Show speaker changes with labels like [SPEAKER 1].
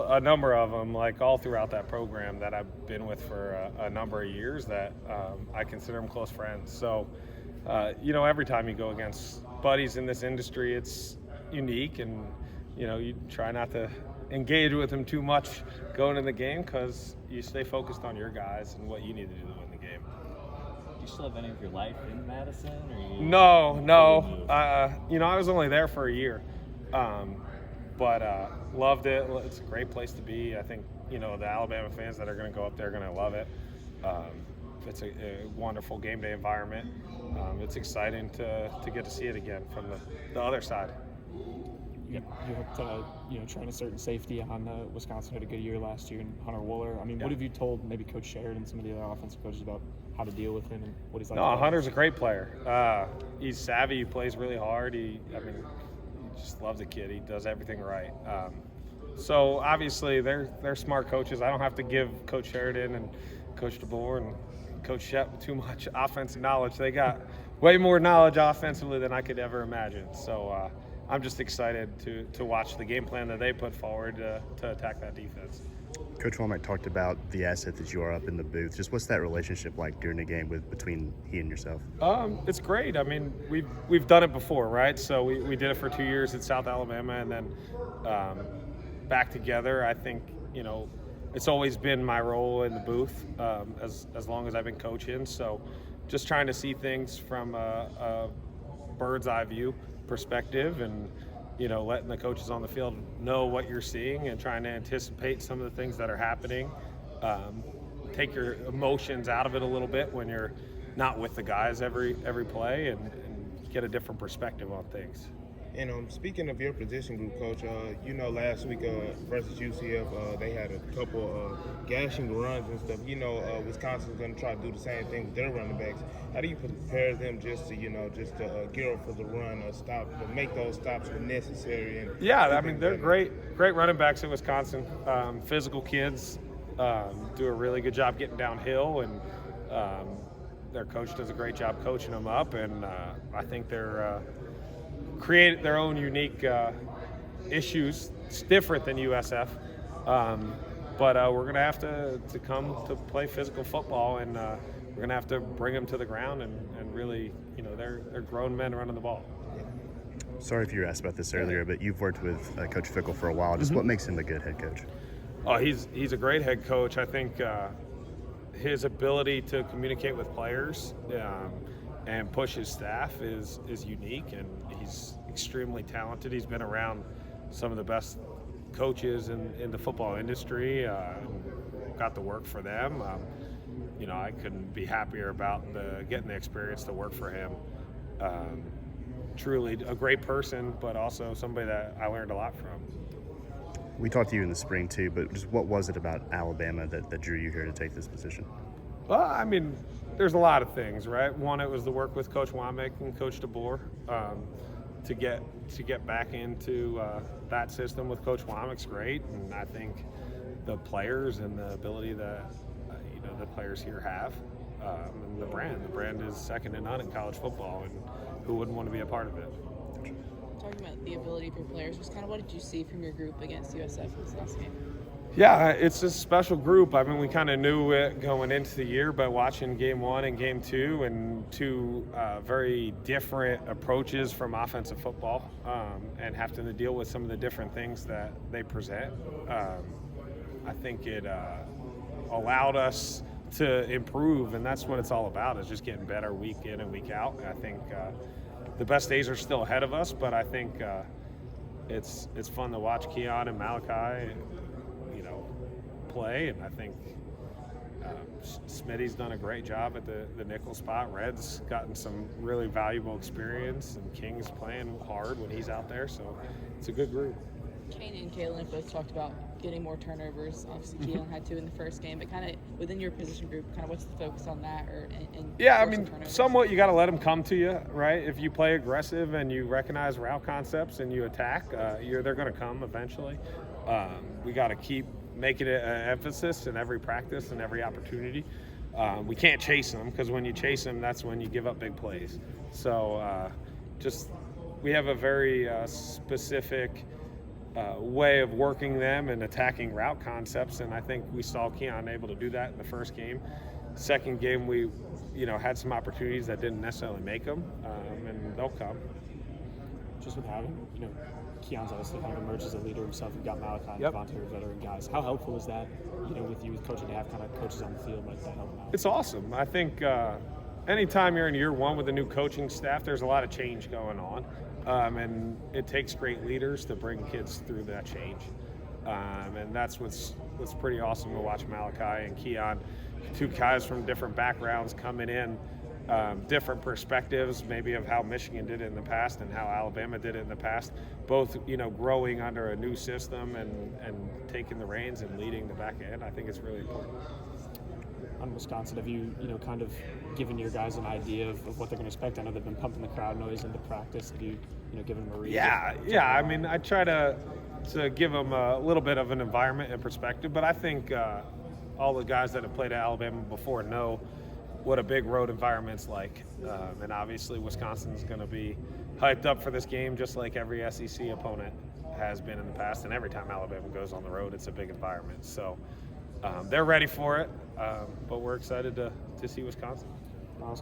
[SPEAKER 1] a number of them, like all throughout that program that I've been with for a number of years that I consider them close friends. So, every time you go against buddies in this industry, it's unique, and, you try not to engage with them too much going in the game because you stay focused on your guys and what you need to do to win the game.
[SPEAKER 2] Do you still have any of your life in Madison? Or
[SPEAKER 1] No. I was only there for a year. But loved it. It's a great place to be. I think, the Alabama fans that are going to go up there are going to love it. It's a wonderful game day environment. It's exciting to get to see it again from the other side.
[SPEAKER 3] You hooked, trying a certain safety on Wisconsin had a good year last year, and Hunter Wooler. I mean, What have you told maybe Coach Sherrod and some of the other offensive coaches about how to deal with him and what he's like?
[SPEAKER 1] No, Hunter's a great player. He's savvy. He plays really hard. You just love the kid. He does everything right. So obviously they're smart coaches. I don't have to give Coach Sheridan and Coach DeBoer and Coach Shep too much offensive knowledge. They got way more knowledge offensively than I could ever imagine. So I'm just excited to watch the game plan that they put forward to attack that defense.
[SPEAKER 4] Coach Womack talked about the asset that you are up in the booth. Just what's that relationship like during the game between he and yourself?
[SPEAKER 1] It's great. I mean, we've done it before, right? So we did it for 2 years at South Alabama, and then back together. I think it's always been my role in the booth as long as I've been coaching. So just trying to see things from a bird's eye view perspective, and letting the coaches on the field know what you're seeing and trying to anticipate some of the things that are happening. Take your emotions out of it a little bit when you're not with the guys every play, and get a different perspective on things.
[SPEAKER 5] And speaking of your position group, Coach, last week versus UCF, they had a couple gashing runs and stuff. Wisconsin's going to try to do the same thing with their running backs. How do you prepare them just to gear up for the run or stop, to make those stops when necessary?
[SPEAKER 1] They're great running backs at Wisconsin. Physical kids do a really good job getting downhill, and their coach does a great job coaching them up. And I think they're create their own unique issues. It's different than USF, but we're going to have to come to play physical football, and we're going to have to bring them to the ground and really, they're grown men running the ball.
[SPEAKER 4] Sorry if you were asked about this earlier, but you've worked with Coach Fickle for a while. Just what makes him a good head coach?
[SPEAKER 1] Oh, he's a great head coach. I think his ability to communicate with players and push his staff is unique, and he's extremely talented. He's been around some of the best coaches in the football industry, got to work for them. I couldn't be happier about getting the experience to work for him. Truly a great person, but also somebody that I learned a lot from.
[SPEAKER 4] We talked to you in the spring too, but just what was it about Alabama that drew you here to take this position?
[SPEAKER 1] Well, there's a lot of things, right? One, it was the work with Coach Womack and Coach DeBoer to get back into that system with Coach Womack's great, and I think the players and the ability that the players here have, and the brand is second to none in college football, and who wouldn't want to be a part of it?
[SPEAKER 6] Talking about the ability of your players, just kind of what did you see from your group against USF in this last game?
[SPEAKER 1] Yeah, it's a special group. We kind of knew it going into the year, but watching game one and game two, and two very different approaches from offensive football, and having to deal with some of the different things that they present, I think it allowed us to improve, and that's what it's all about, is just getting better week in and week out. And I think the best days are still ahead of us, but I think it's fun to watch Keon and Malachi play, and I think Smitty's done a great job at the nickel spot. Red's gotten some really valuable experience, and King's playing hard when he's out there, so it's a good group.
[SPEAKER 6] Kane and Kalen both talked about getting more turnovers. Obviously, Keelan had 2 in the first game, but kind of within your position group, kind of what's the focus on that?
[SPEAKER 1] Somewhat you got to let them come to you, right? If you play aggressive and you recognize route concepts and you attack, they're going to come eventually. We got to keep making it an emphasis in every practice and every opportunity. We can't chase them, because when you chase them, that's when you give up big plays. So we have a very specific way of working them and attacking route concepts, and I think we saw Keon able to do that in the first game. Second game, we had some opportunities that didn't necessarily make them, and they'll come.
[SPEAKER 3] Just with having, Keon's obviously kind of emerged as a leader himself. You've got Malachi and
[SPEAKER 1] Yep.
[SPEAKER 3] Devontae are veteran guys. How helpful is that, with you, with coaching, to have kind of coaches on the field like that helping out?
[SPEAKER 1] It's awesome. I think anytime you're in year one with a new coaching staff, there's a lot of change going on. And it takes great leaders to bring kids through that change. And that's what's pretty awesome to watch Malachi and Keon, two guys from different backgrounds coming in, different perspectives maybe of how Michigan did it in the past and how Alabama did it in the past, both growing under a new system and taking the reins and leading the back end. I think it's really important.
[SPEAKER 3] On Wisconsin, have you, kind of given your guys an idea of what they're going to expect? I know they've been pumping the crowd noise into practice. Have you, given them a read?
[SPEAKER 1] Yeah. I mean, I try to give them a little bit of an environment and perspective, but I think all the guys that have played at Alabama before know what a big road environment's like. And obviously Wisconsin's going to be hyped up for this game just like every SEC opponent has been in the past. And every time Alabama goes on the road, it's a big environment. So they're ready for it, but we're excited to see Wisconsin.